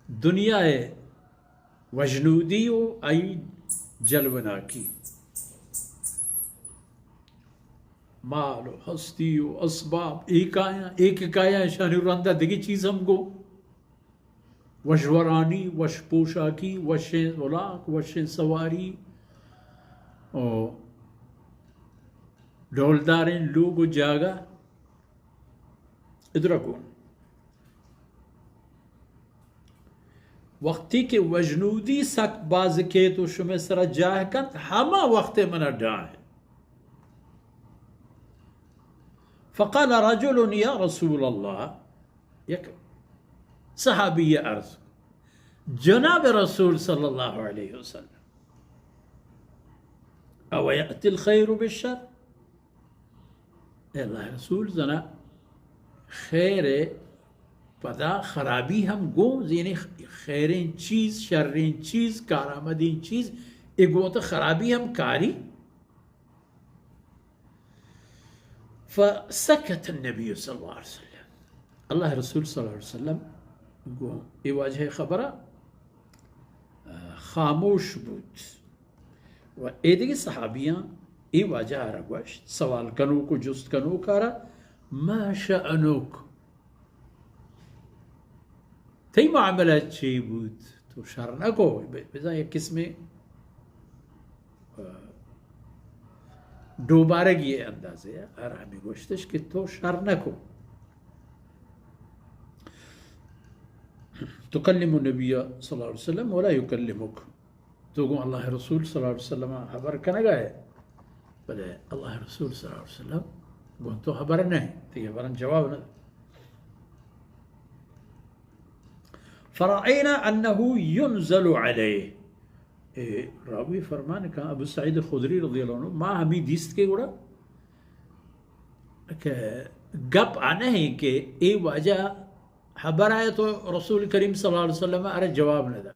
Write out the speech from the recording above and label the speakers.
Speaker 1: دنیا وجنودی و ای جلونا کی، مال و ہستی و اسباب ایک آیا شان رندہ دیگی چیز ہم گو وشورانی وش پوشاکی وش ولاق وش سواری اور ڈولداریں لوگ و جاگا ادرکون وقتی کہ وجنودی سک باز کے تو شمی سر جاہ کن ہما وقت من ڈائیں فقال رجل یا رسول اللہ، یک صحابی عرض جناب رسول صلی اللہ علیہ وسلم او یأتی الخیر بالشر، اے اللہ رسول زنا خیر پدا خرابی ہم گو یعنی خیرین چیز شرین چیز کارآمدین چیز اگو تو خرابی ہم کاری. فسكت النبي صلى الله عليه وسلم، الله رسول صلى الله عليه وسلم يقول يواجه خبره خاموش بود و ایدگی صحابیاں ای واجہ رگوش سوال کنو کو جست کنو کارا ما شأنوک تی معاملات چی بود تو شر نکو بزن یک قسم دوبارگی اندازه ہے اور ہمیں گوشتش کہ تو شر نکو. تکلم النبی صلی اللہ علیہ وسلم ولا یکلمک، تو گو اللہ رسول صلی اللہ علیہ وسلم خبر کنگا ہے بلے اللہ رسول صلی اللہ علیہ وسلم گو تو خبر نہیں تو خبرن جواب نہ. فرأینا انه ينزل علیہ، راوی فرمان کہا ابو سعید خدری رضی اللہ عنہ ما ہمیں دیست کے گوڑا کہ گپ آنا ہے کہ اے واجہ خبر آئے تو رسول کریم صلی اللہ علیہ وسلم ارے جواب نہ دا.